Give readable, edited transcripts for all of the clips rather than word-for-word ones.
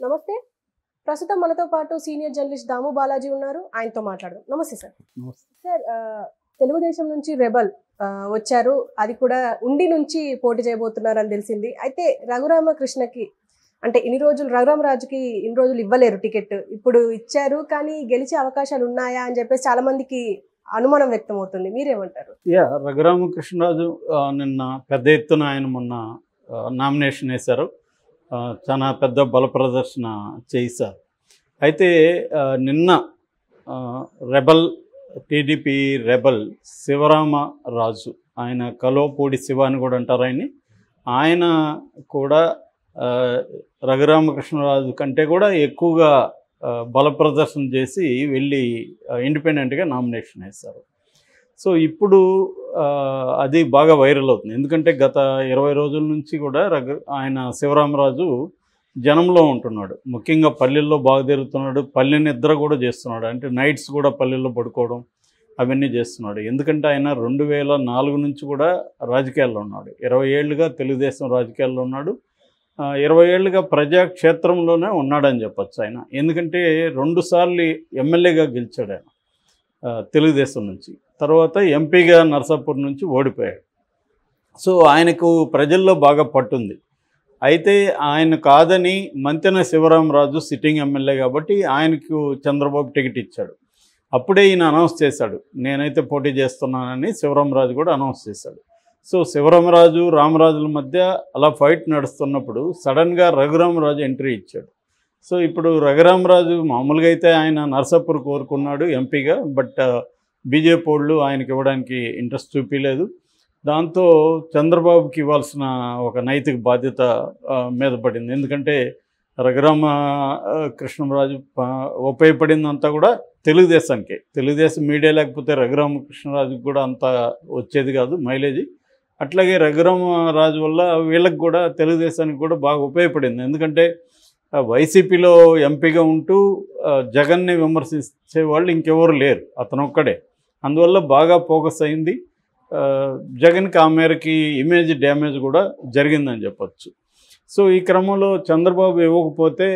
నమస్తే. ప్రస్తుతం మనతో పాటు సీనియర్ జర్నలిస్ట్ దాము బాలాజీ ఉన్నారు. ఆయనతో మాట్లాడదాం. నమస్తే సార్. సార్ తెలుగుదేశం నుంచి రెబల్ వచ్చారు. అది కూడా ఉండి నుంచి పోటీ చేయబోతున్నారని తెలిసింది. అయితే రఘురామకృష్ణకి అంటే రఘురామరాజుకి ఇన్ని రోజులు ఇవ్వలేరు టికెట్. ఇప్పుడు ఇచ్చారు కానీ గెలిచే అవకాశాలు ఉన్నాయా అని చెప్పేసి చాలా మందికి అనుమానం వ్యక్తం అవుతుంది. మీరేమంటారు? రఘురామకృష్ణరాజు నిన్న పెద్ద ఎత్తున ఆయన మొన్న నామినేషన్ వేశారు. చాలా పెద్ద బల ప్రదర్శన చేశారు. అయితే నిన్న టీడీపీ రెబల్ శివరామరాజు, ఆయన కలోపూడి శివ అని కూడా అంటారు ఆయన కూడా రఘురామకృష్ణరాజు కంటే కూడా ఎక్కువగా బల ప్రదర్శన చేసి వెళ్ళి ఇండిపెండెంట్గా నామినేషన్ వేశారు. సో ఇప్పుడు అది బాగా వైరల్ అవుతుంది. ఎందుకంటే గత 20 రోజుల నుంచి కూడా ఆయన శివరామరాజు జనంలో ఉంటున్నాడు. ముఖ్యంగా పల్లెల్లో బాగా తిరుగుతున్నాడు. పల్లె నిద్ర కూడా చేస్తున్నాడు. అంటే నైట్స్ కూడా పల్లెల్లో పడుకోవడం అవన్నీ చేస్తున్నాడు. ఎందుకంటే ఆయన 2004 నుంచి కూడా రాజకీయాల్లో ఉన్నాడు. 20 ఏళ్ళుగా తెలుగుదేశం రాజకీయాల్లో ఉన్నాడు. 20 ఏళ్ళుగా ప్రజాక్షేత్రంలోనే ఉన్నాడని చెప్పచ్చు ఆయన. ఎందుకంటే 2 సార్లు ఎమ్మెల్యేగా గెలిచాడు ఆయన తెలుగుదేశం నుంచి. తర్వాత ఎంపీగా నర్సాపూర్ నుంచి ఓడిపోయాడు. సో ఆయనకు ప్రజల్లో బాగా పట్టుంది. అయితే ఆయన కాదని మంతెన శివరామరాజు సిట్టింగ్ ఎమ్మెల్యే కాబట్టి ఆయనకు చంద్రబాబు టికెట్ ఇచ్చాడు. అప్పుడే ఈయన అనౌన్స్ చేశాడు, నేనైతే పోటీ చేస్తున్నానని శివరామరాజు కూడా అనౌన్స్ చేశాడు. సో శివరామరాజు రామరాజుల మధ్య అలా ఫైట్ నడుస్తున్నప్పుడు సడన్గా రఘురామరాజు ఎంట్రీ ఇచ్చాడు. సో ఇప్పుడు రఘురామరాజు మామూలుగా అయితే ఆయన నర్సాపూర్ కోరుకున్నాడు ఎంపీగా. బట్ బీజేపీ వాళ్ళు ఆయనకి ఇవ్వడానికి ఇంట్రెస్ట్ చూపించలేదు. దాంతో చంద్రబాబుకి ఇవ్వాల్సిన ఒక నైతిక బాధ్యత మీద పడింది. ఎందుకంటే రఘురామకృష్ణరాజు ఉపయోగపడిందంతా కూడా తెలుగుదేశానికే. తెలుగుదేశం మీడియా లేకపోతే రఘురామకృష్ణరాజుకి కూడా అంత వచ్చేది కాదు మైలేజీ. అట్లాగే రఘురామరాజు వల్ల వీళ్ళకి కూడా తెలుగుదేశానికి కూడా బాగా ఉపయోగపడింది. ఎందుకంటే వైసీపీలో ఎంపీగా ఉంటూ జగన్ని విమర్శించే వాళ్ళు ఇంకెవరు లేరు, అతను ఒక్కడే. అందువల్ల బాగా ఫోకస్ అయింది. జగన్కి ఆ మేరకి ఇమేజ్ డ్యామేజ్ కూడా జరిగిందని చెప్పచ్చు. సో ఈ క్రమంలో చంద్రబాబు ఇవ్వకపోతే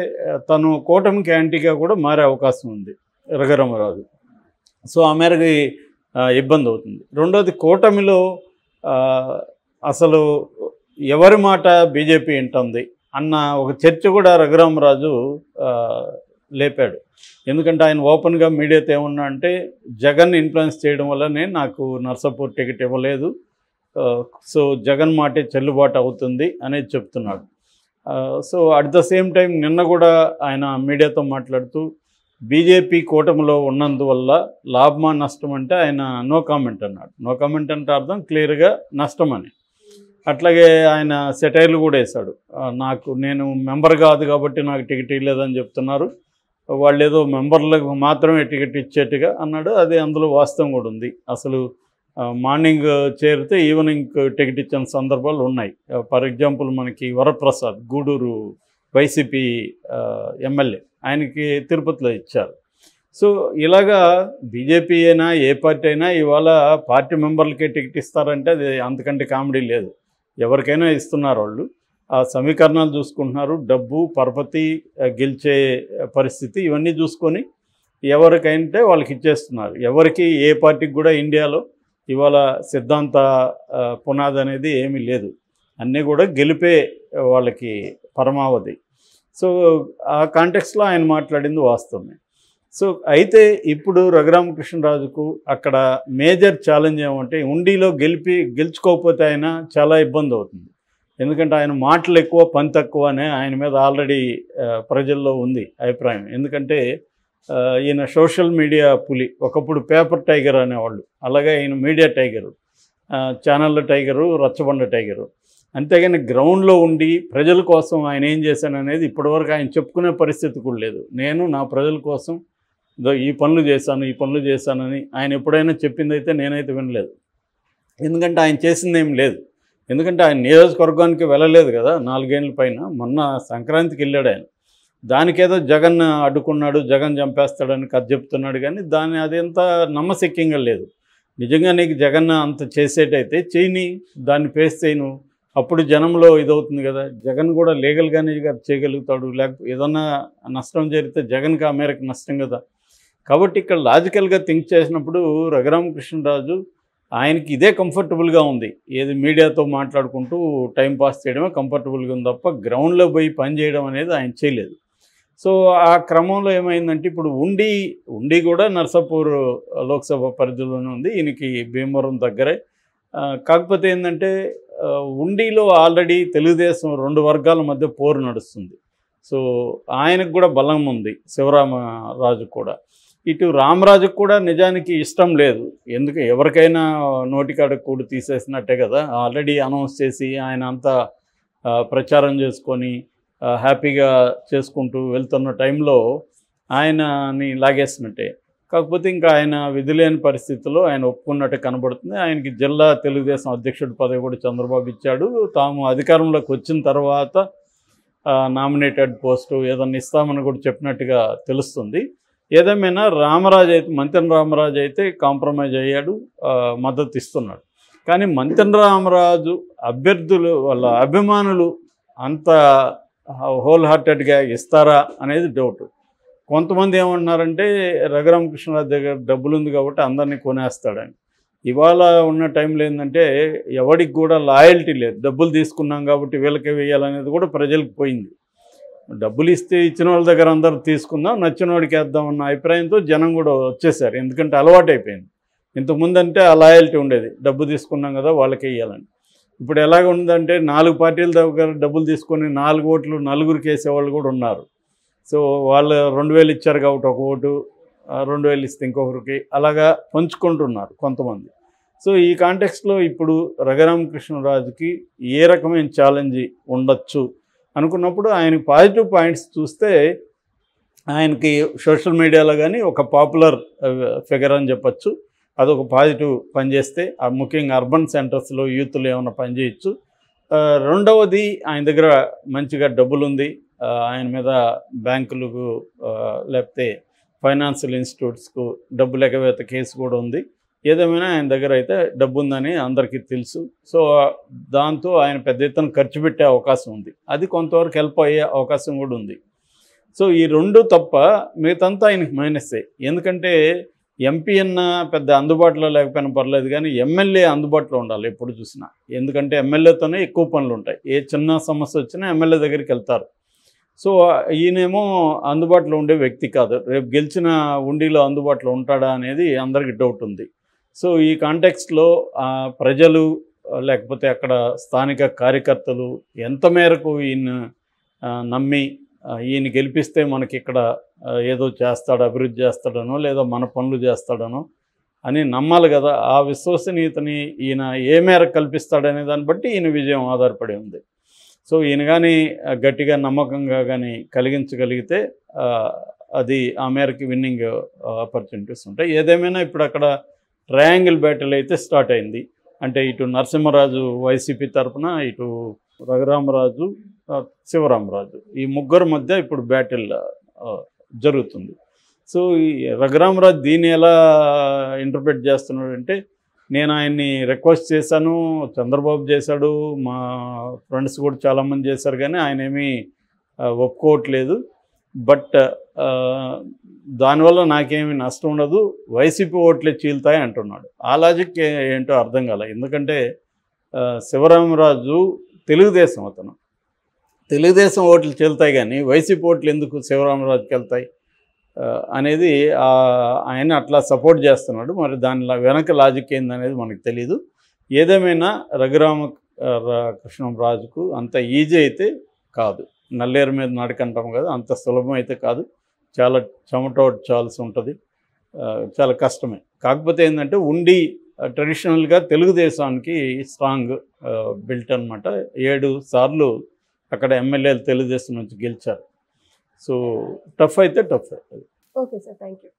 తను కూటమికి యాంటీగా కూడా మారే అవకాశం ఉంది రఘురామరాజు. సో ఆ మేరకి ఇబ్బంది అవుతుంది. రెండోది, కూటమిలో అసలు ఎవరి మాట బీజేపీ వింటుంది అన్న ఒక చర్చ కూడా రఘురామరాజు లేపాడు. ఎందుకంటే ఆయన ఓపెన్గా మీడియాతో ఏమన్నా అంటే జగన్ ఇన్ఫ్లుయెన్స్ చేయడం వల్లనే నాకు నర్సాపూర్ టికెట్ ఇవ్వలేదు, సో జగన్ మాటే చెల్లుబాటు అవుతుంది అనేది చెప్తున్నాడు. So at the same time నిన్న కూడా ఆయన మీడియాతో మాట్లాడుతూ బీజేపీ కూటమిలో ఉన్నందువల్ల లాభమా నష్టం అంటే ఆయన నో కామెంట్ అన్నాడు. నో కామెంట్ అంటే అర్థం క్లియర్గా నష్టం అని. అట్లాగే ఆయన సెటైర్లు కూడా వేశాడు. నేను మెంబర్ కాదు కాబట్టి నాకు టికెట్ ఇవ్వలేదని చెప్తున్నారు, వాళ్ళు ఏదో మెంబర్లకు మాత్రమే టికెట్ ఇచ్చేట్టుగా అన్నాడు. అది అందులో వాస్తవం కూడా ఉంది. అసలు మార్నింగ్ చేరితే ఈవినింగ్ టికెట్ ఇచ్చిన సందర్భాలు ఉన్నాయి. ఫర్ ఎగ్జాంపుల్ మనకి వరప్రసాద్ గూడూరు వైసీపీ ఎమ్మెల్యే, ఆయనకి తిరుపతిలో ఇచ్చారు. సో ఇలాగా బీజేపీ అయినా ఏ పార్టీ అయినా ఇవాళ పార్టీ మెంబర్లకే టికెట్ ఇస్తారంటే అది అంతకంటే కామెడీ లేదు. ఎవరికైనా ఇస్తున్నారు వాళ్ళు. ఆ సమీకరణాలు చూసుకుంటున్నారు, డబ్బు పరపతి గెలిచే పరిస్థితి ఇవన్నీ చూసుకొని ఎవరికైతే వాళ్ళకి ఇచ్చేస్తున్నారు. ఎవరికి ఏ పార్టీకి కూడా ఇండియాలో ఇవాళ సిద్ధాంత పునాది అనేది ఏమీ లేదు. అన్నీ కూడా గెలిపే వాళ్ళకి పరమావధి. సో ఆ కాంటెక్స్లో ఆయన మాట్లాడింది వాస్తవమే. సో అయితే ఇప్పుడు రఘురామకృష్ణరాజుకు అక్కడ మేజర్ ఛాలెంజ్ ఏమంటే ఉండిలో గెలుచుకోకపోతే ఆయన చాలా ఇబ్బంది అవుతుంది. ఎందుకంటే ఆయన మాటలు ఎక్కువ పని తక్కువ అనే ఆయన మీద ఆల్రెడీ ప్రజల్లో ఉంది అభిప్రాయం. ఎందుకంటే ఈయన సోషల్ మీడియా పులి, ఒకప్పుడు పేపర్ టైగర్ అనేవాళ్ళు, అలాగే ఈయన మీడియా టైగరు, ఛానళ్ళ టైగరు, రచ్చబండ టైగరు. అంతేగాని గ్రౌండ్లో ఉండి ప్రజల కోసం ఆయన ఏం చేశాననేది ఇప్పటివరకు ఆయన చెప్పుకునే పరిస్థితి కూడా లేదు. నేను నా ప్రజల కోసం ఈ పనులు చేశానని ఆయన ఎప్పుడైనా చెప్పిందైతే నేనైతే వినలేదు. ఎందుకంటే ఆయన చేసింది ఏం లేదు. ఎందుకంటే ఆయన నియోజకవర్గానికి వెళ్ళలేదు కదా 4 ఏళ్ళ పైన. మొన్న సంక్రాంతికి వెళ్ళాడు ఆయన. దానికేదో జగన్ అడ్డుకున్నాడు, జగన్ చంపేస్తాడని కథ చెప్తున్నాడు. కానీ అదంతా నమ్మశక్యంగా లేదు. నిజంగా నీకు జగన్ అంత చేసేటైతే చేయని, దాన్ని ఫేస్ చేయను. అప్పుడు జనంలో ఇదవుతుంది కదా, జగన్ కూడా లీగల్గానే చేయగలుగుతాడు, లేకపోతే ఏదన్నా నష్టం జరిగితే జగన్కి ఆ మేరకు నష్టం కదా. కాబట్టి ఇక్కడ లాజికల్గా థింక్ చేసినప్పుడు రఘురామకృష్ణరాజు ఆయనకి ఇదే కంఫర్టబుల్గా ఉంది, ఏది మీడియాతో మాట్లాడుకుంటూ టైం పాస్ చేయడమే కంఫర్టబుల్గా ఉంది తప్ప గ్రౌండ్లో పోయి పని చేయడం అనేది ఆయన చేయలేదు. సో ఆ క్రమంలో ఏమైందంటే ఇప్పుడు ఉండి కూడా నర్సాపూర్ లోక్సభ పరిధిలోనే ఉంది, ఈయనకి భీమవరం దగ్గరే. కాకపోతే ఏంటంటే ఉండిలో ఆల్రెడీ తెలుగుదేశం 2 వర్గాల మధ్య పోరు నడుస్తుంది. సో ఆయనకు కూడా బలం ఉంది, శివరామరాజు కూడా. ఇటు రామరాజుకు కూడా నిజానికి ఇష్టం లేదు, ఎందుకు ఎవరికైనా నోటికాడ కూడి తీసేసినట్టే కదా. ఆల్రెడీ అనౌన్స్ చేసి ఆయన అంతా ప్రచారం చేసుకొని హ్యాపీగా చేసుకుంటూ వెళ్తున్న టైంలో ఆయనని లాగేసినట్టే. కాకపోతే ఇంకా ఆయన విధులేని పరిస్థితుల్లో ఆయన ఒప్పుకున్నట్టు కనబడుతుంది. ఆయనకి జిల్లా తెలుగుదేశం అధ్యక్షుడి పదవి కూడా చంద్రబాబు ఇచ్చాడు. తాము అధికారంలోకి వచ్చిన తర్వాత నామినేటెడ్ పోస్టు ఏదన్నా ఇస్తామని కూడా చెప్పినట్టుగా తెలుస్తుంది. ఏదేమైనా మంతెన రామరాజు అయితే కాంప్రమైజ్ అయ్యాడు, మద్దతు ఇస్తున్నాడు. కానీ మంతెన రామరాజు అభ్యర్థులు వాళ్ళ అభిమానులు అంత హోల్ హార్టెడ్గా ఇస్తారా అనేది డౌట్. కొంతమంది ఏమంటున్నారంటే రఘురామకృష్ణరాజు దగ్గర డబ్బులు ఉంది కాబట్టి అందరినీ కొనేస్తాడని. ఇవాళ ఉన్న టైంలో ఏంటంటే ఎవరికి కూడా లాయల్టీ లేదు, డబ్బులు తీసుకున్నాం కాబట్టి వీళ్ళకే వేయాలనేది కూడా ప్రజలకు పోయింది. డబ్బులు ఇస్తే ఇచ్చిన వాళ్ళ దగ్గర అందరూ తీసుకుందాం, నచ్చిన వాడికి వేద్దామన్న అభిప్రాయంతో జనం కూడా వచ్చేసారు. ఎందుకంటే అలవాటు అయిపోయింది. ఇంతకుముందు అంటే ఆ లాయల్టీ ఉండేది, డబ్బు తీసుకున్నాం కదా వాళ్ళకే వేయాలని. ఇప్పుడు ఎలాగ ఉందంటే 4 పార్టీల దగ్గర డబ్బులు తీసుకొని 4 ఓట్లు నలుగురికి వేసేవాళ్ళు కూడా ఉన్నారు. సో వాళ్ళు 2000 ఇచ్చారు కాబట్టి ఒక ఓటు, 2000 ఇస్తే ఇంకొకరికి, అలాగా పంచుకుంటున్నారు కొంతమంది. సో ఈ కాంటెక్స్ట్లో ఇప్పుడు రఘురామకృష్ణరాజుకి ఏ రకమైన ఛాలెంజ్ ఉండొచ్చు అనుకున్నప్పుడు ఆయనకి పాజిటివ్ పాయింట్స్ చూస్తే ఆయనకి సోషల్ మీడియాలో కానీ ఒక పాపులర్ ఫిగర్ అని చెప్పచ్చు. అదొక పాజిటివ్ పనిచేస్తే, ముఖ్యంగా అర్బన్ సెంటర్స్లో యూత్లో ఏమైనా పనిచేయచ్చు. రెండవది ఆయన దగ్గర మంచిగా డబ్బులు ఉంది, ఆయన మీద బ్యాంకులకు లేకపోతే ఫైనాన్షియల్ ఇన్స్టిట్యూట్స్కు డబ్బులు ఎగవేత కేసు కూడా ఉంది. ఏదేమైనా ఆయన దగ్గర అయితే డబ్బు ఉందని అందరికీ తెలుసు. సో దాంతో ఆయన పెద్ద ఎత్తున ఖర్చు పెట్టే అవకాశం ఉంది, అది కొంతవరకు హెల్ప్ అయ్యే అవకాశం కూడా ఉంది. సో ఈ 2 తప్ప మిగతంతా ఆయనకి మైనస్సే. ఎందుకంటే ఎంపీ అన్న పెద్ద అందుబాటులో లేకపోయినా పర్లేదు, కానీ ఎమ్మెల్యే అందుబాటులో ఉండాలి ఎప్పుడు చూసినా. ఎందుకంటే ఎమ్మెల్యేతోనే ఎక్కువ పనులు ఉంటాయి, ఏ చిన్న సమస్య వచ్చినా ఎమ్మెల్యే దగ్గరికి వెళ్తారు. సో ఈయనేమో అందుబాటులో ఉండే వ్యక్తి కాదు, రేపు గెలిచిన ఉండిలో అందుబాటులో ఉంటాడా అనేది అందరికీ డౌట్ ఉంది. సో ఈ కాంటెక్స్ట్లో ప్రజలు లేకపోతే అక్కడ స్థానిక కార్యకర్తలు ఎంత మేరకు ఈయన నమ్మి ఈయన గెలిపిస్తే మనకి ఇక్కడ ఏదో చేస్తాడు, అభివృద్ధి చేస్తాడనో లేదా మన పనులు చేస్తాడనో అని నమ్మాలి కదా. ఆ విశ్వసనీయతని ఈయన ఏ మేరకు కల్పిస్తాడనే దాన్ని బట్టి ఈయన విజయం ఆధారపడి ఉంది. సో ఈయన కానీ గట్టిగా నమ్మకంగా కానీ కలిగించగలిగితే అది ఆ మేరకు విన్నింగ్ ఆపర్చునిటీస్ ఉంటాయి. ఏదేమైనా ఇప్పుడు అక్కడ ట్రయాంగిల్ బ్యాటిల్ అయితే స్టార్ట్ అయింది. అంటే ఇటు నరసింహరాజు వైసీపీ తరఫున, ఇటు రఘురామరాజు, శివరామరాజు, ఈ ముగ్గురు మధ్య ఇప్పుడు బ్యాటిల్ జరుగుతుంది. సో ఈ రఘురామరాజు దీన్ని ఎలా ఇంటర్ప్రిట్ చేస్తున్నాడు అంటే, నేను ఆయన్ని రిక్వెస్ట్ చేశాను, చంద్రబాబు చేశాడు, మా ఫ్రెండ్స్ కూడా చాలామంది చేశారు, కానీ ఆయన ఏమీ ఒప్పుకోవట్లేదు. బట్ దానివల్ల నాకేమీ నష్టం ఉండదు, వైసీపీ ఓట్లే చీలుతాయి అంటున్నాడు. ఆ లాజిక్ ఏంటో అర్థం కాలే. ఎందుకంటే శివరామరాజు తెలుగుదేశం, అతను తెలుగుదేశం ఓట్లు చీలుతాయి, కానీ వైసీపీ ఓట్లు ఎందుకు శివరామరాజుకి వెళ్తాయి అనేది ఆయన అట్లా సపోర్ట్ చేస్తున్నాడు. మరి దాని వెనక లాజిక్ ఏందనేది మనకు తెలీదు. ఏదేమైనా రఘురామకృష్ణరాజుకు అంత ఈజీ అయితే కాదు, నల్లేరు మీద నడకంటాం కదా, అంత సులభం అయితే కాదు. చాలా చెమటోడ్చాల్సి ఉంటుంది, చాలా కష్టమే. కాకపోతే ఏంటంటే ఉండి ట్రెడిషనల్గా తెలుగుదేశానికి స్ట్రాంగ్ బిల్ట్ అనమాట. 7 సార్లు అక్కడ ఎమ్మెల్యేలు తెలుగుదేశం నుంచి గెలిచారు. సో టఫ్ అయితే tough. Okay sir, thank you.